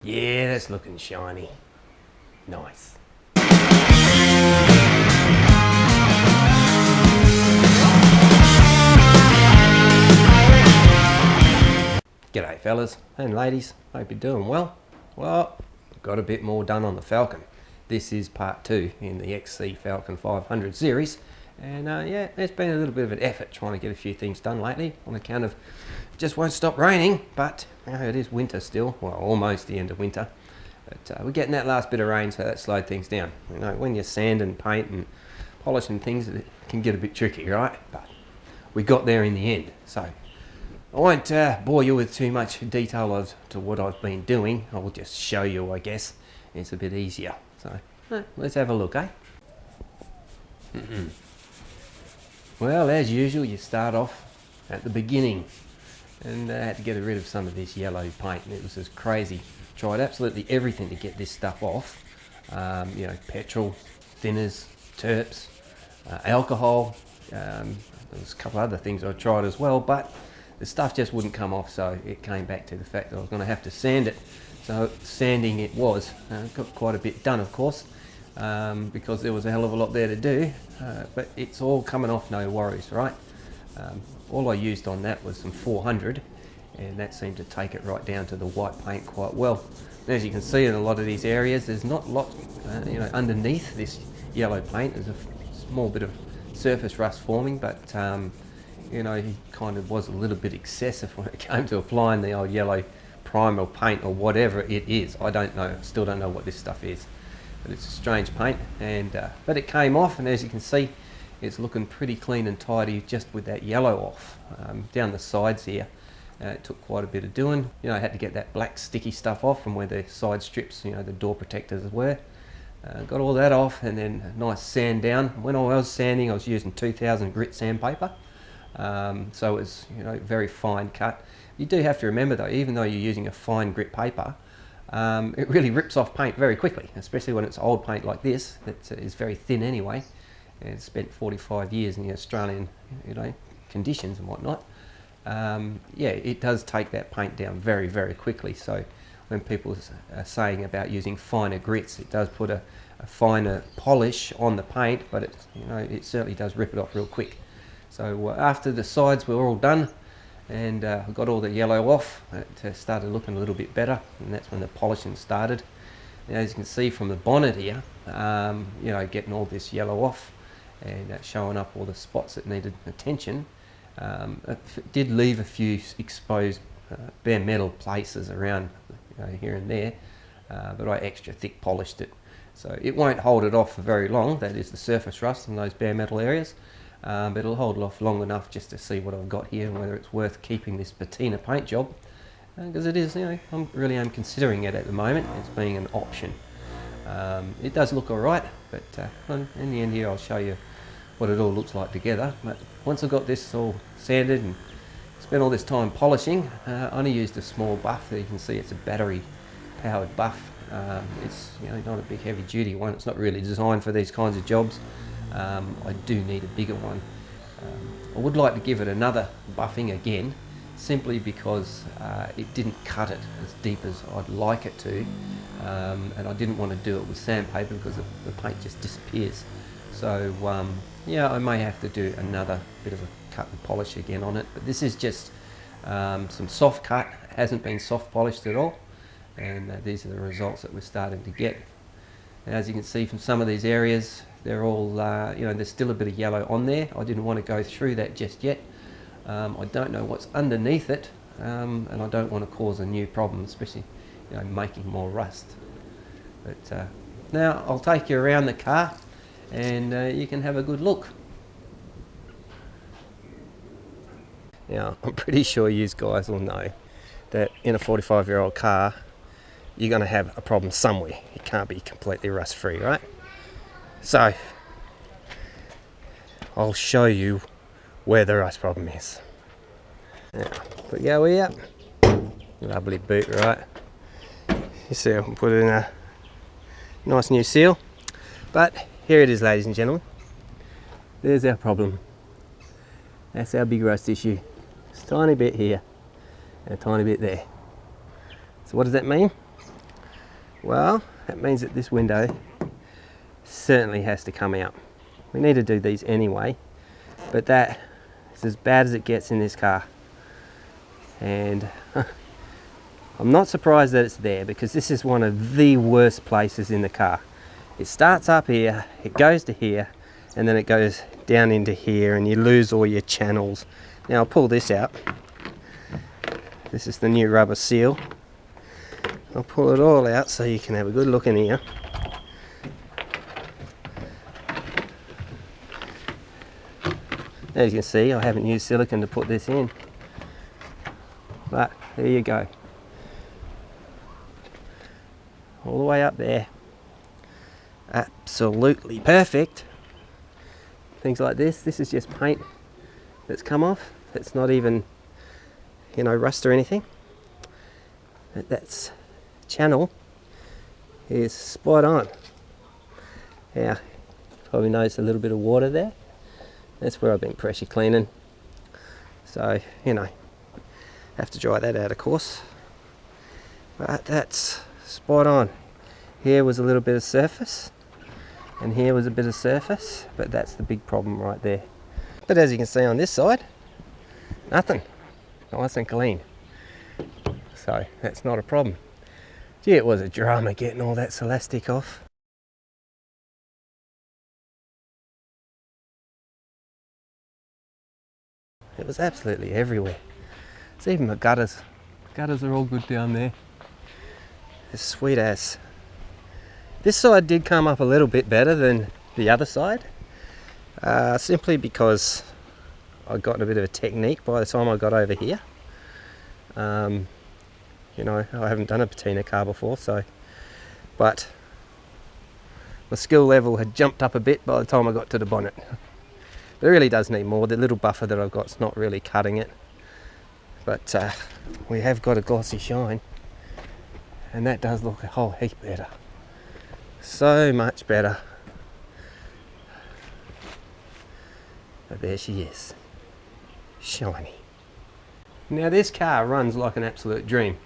Yeah, that's looking shiny. Nice. G'day fellas and ladies, hope you're doing well. Well, got a bit more done on the Falcon. This is part 2 in the XC Falcon 500 series, and yeah, it's been a little bit of an effort trying to get a few things done lately on account of it just won't stop raining, but you know, it is winter still, well almost the end of winter, but we're getting that last bit of rain, so that slowed things down. You know, when you sand and paint and polishing things, it can get a bit tricky, right? But we got there in the end, so I won't bore you with too much detail as to what I've been doing. I will just show you, I guess. It's a bit easier. So, let's have a look, eh? Well, as usual, you start off at the beginning. And I had to get rid of some of this yellow paint. It was just crazy. Tried absolutely everything to get this stuff off. You know, petrol, thinners, terps, alcohol. There was a couple other things I tried as well, but the stuff just wouldn't come off, so it came back to the fact that I was going to have to sand it. So sanding it was. Got quite a bit done, of course, because there was a hell of a lot there to do, but it's all coming off, no worries, right? All I used on that was some 400, and that seemed to take it right down to the white paint quite well. And as you can see in a lot of these areas, there's not a lot, you know, underneath this yellow paint. There's a small bit of surface rust forming, but you know, he kind of was a little bit excessive when it came to applying the old yellow primer paint or whatever it is. I don't know, still don't know what this stuff is, but it's a strange paint. And but it came off, and as you can see, it's looking pretty clean and tidy just with that yellow off. Down the sides here, it took quite a bit of doing. You know, I had to get that black sticky stuff off from where the side strips, you know, the door protectors were. Got all that off, and then a nice sand down. When I was sanding, I was using 2000 grit sandpaper. So it's, you know, very fine cut. You do have to remember though, even though you're using a fine grit paper, it really rips off paint very quickly, especially when it's old paint like this that is very thin anyway, and it's spent 45 years in the Australian, you know, conditions and whatnot. Yeah, it does take that paint down very, very quickly. So when people are saying about using finer grits, it does put a finer polish on the paint, but it, you know, it certainly does rip it off real quick. So after the sides were all done, and I got all the yellow off, it started looking a little bit better, and that's when the polishing started. And as you can see from the bonnet here, you know, getting all this yellow off and showing up all the spots that needed attention. It did leave a few exposed bare metal places around, you know, here and there, but I extra thick polished it. So it won't hold it off for very long, that is the surface rust in those bare metal areas. But it'll hold it off long enough just to see what I've got here and whether it's worth keeping this patina paint job, because it is, you know, I really am considering it at the moment as being an option. It does look alright, but in the end here I'll show you what it all looks like together. But once I've got this all sanded and spent all this time polishing, I only used a small buff. There you can see it's a battery powered buff. It's, you know, not a big heavy duty one. It's not really designed for these kinds of jobs. I do need a bigger one. I would like to give it another buffing again, simply because it didn't cut it as deep as I'd like it to, and I didn't want to do it with sandpaper because the paint just disappears. So yeah, I may have to do another bit of a cut and polish again on it, but this is just some soft cut. It hasn't been soft polished at all, and these are the results that we're starting to get. And as you can see from some of these areas, they're all, you know, there's still a bit of yellow on there. I didn't want to go through that just yet. I don't know what's underneath it, and I don't want to cause a new problem, especially, you know, making more rust. But now I'll take you around the car, and you can have a good look. Now, I'm pretty sure you guys will know that in a 45-year-old car, you're going to have a problem somewhere. It can't be completely rust-free, right? So, I'll show you where the rust problem is. Now, put your way up. Lovely boot, right? You see, I can put in a nice new seal. But here it is, ladies and gentlemen. There's our problem. That's our big rust issue. It's a tiny bit here and a tiny bit there. So what does that mean? Well, that means that this window certainly has to come out. We need to do these anyway, but that is as bad as it gets in this car. And I'm not surprised that it's there, because this is one of the worst places in the car. It starts up here, it goes to here, and then it goes down into here, and you lose all your channels. Now I'll pull this out. This is the new rubber seal. I'll pull it all out so you can have a good look in here. As you can see, I haven't used silicone to put this in, but there you go. All the way up there. Absolutely perfect. Things like this is just paint that's come off. It's not even, you know, rust or anything. That's channel is spot on. Now, probably noticed a little bit of water there. That's where I've been pressure cleaning. So, you know, have to dry that out, of course. But that's spot on. Here was a little bit of surface, and here was a bit of surface, but that's the big problem right there. But as you can see on this side, nothing. Nice and clean. So that's not a problem. Gee, it was a drama getting all that Celastic off. It was absolutely everywhere. It's even the gutters. Gutters are all good down there. It's sweet as. This side did come up a little bit better than the other side, simply because I got a bit of a technique by the time I got over here. You know, I haven't done a patina car before, so, but my skill level had jumped up a bit by the time I got to the bonnet. But it really does need more. The little buffer that I've got is not really cutting it, but we have got a glossy shine, and that does look a whole heap better. So much better. But there she is, shiny. Now this car runs like an absolute dream.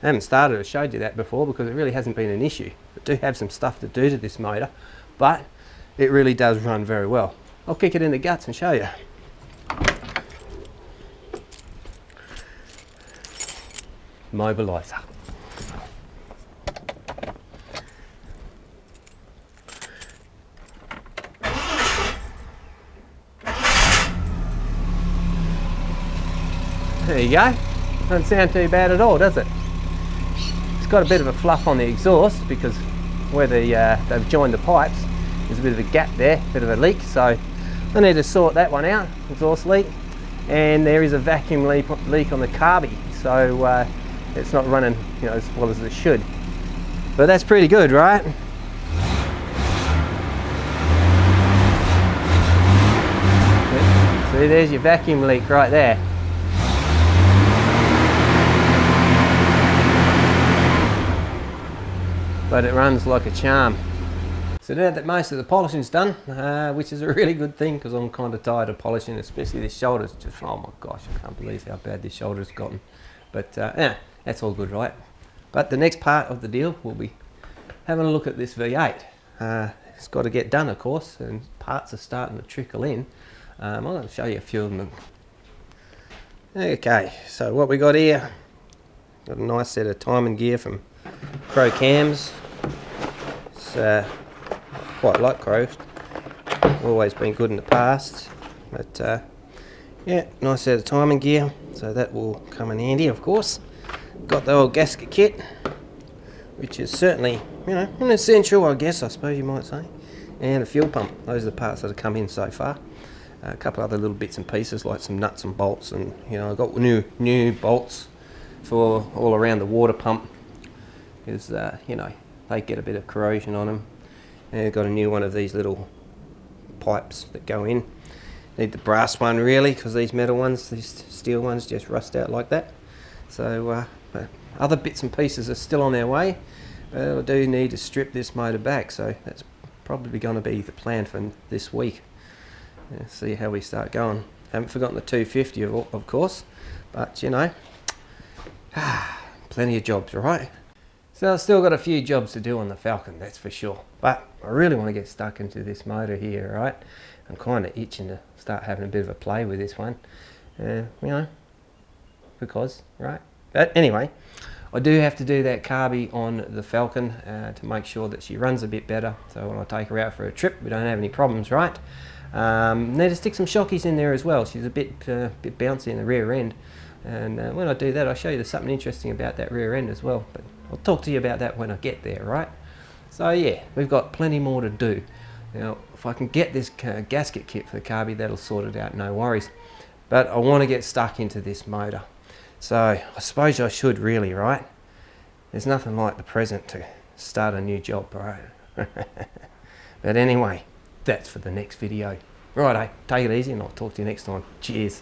I haven't started or showed you that before because it really hasn't been an issue. I do have some stuff to do to this motor, but it really does run very well. I'll kick it in the guts and show you. Mobiliser. There you go. Doesn't sound too bad at all, does it? It's got a bit of a fluff on the exhaust because where they've joined the pipes, there's a bit of a gap there, a bit of a leak, so I need to sort that one out, exhaust leak. And there is a vacuum leak on the carby, so it's not running, you know, as well as it should. But that's pretty good, right? See, there's your vacuum leak right there. But it runs like a charm. So now that most of the polishing's done, which is a really good thing because I'm kind of tired of polishing, especially this shoulder's just, oh my gosh, I can't believe how bad this shoulder's gotten. But yeah, that's all good, right? But the next part of the deal will be having a look at this V8. It's got to get done, of course, and parts are starting to trickle in. I'm going to show you a few of them. Okay, so what we got here, got a nice set of timing gear from Crow Cams. It's quite like Crow, always been good in the past, but yeah, nice set of timing gear, so that will come in handy, of course. Got the old gasket kit, which is certainly, you know, an essential, I guess, I suppose you might say, and a fuel pump. Those are the parts that have come in so far. A couple other little bits and pieces like some nuts and bolts, and you know, I got new bolts for all around the water pump because you know, they get a bit of corrosion on them. And I've got a new one of these little pipes that go in. Need the brass one really because these metal ones, these steel ones, just rust out like that. So other bits and pieces are still on their way. I do need to strip this motor back, so that's probably going to be the plan for this week. See how we start going. Haven't forgotten the 250 of course, but you know, plenty of jobs, right? So I've still got a few jobs to do on the Falcon, that's for sure. But I really want to get stuck into this motor here, right? I'm kind of itching to start having a bit of a play with this one. You know, because, right? But anyway, I do have to do that carby on the Falcon to make sure that she runs a bit better. So when I take her out for a trip, we don't have any problems, right? Need to stick some shockies in there as well. She's a bit bouncy in the rear end. And when I do that, I'll show you there's something interesting about that rear end as well. But I'll talk to you about that when I get there, right? So yeah, we've got plenty more to do. Now, if I can get this gasket kit for the carby, that'll sort it out, no worries. But I want to get stuck into this motor. So I suppose I should really, right? There's nothing like the present to start a new job, right? But anyway, that's for the next video. Righto, take it easy and I'll talk to you next time. Cheers.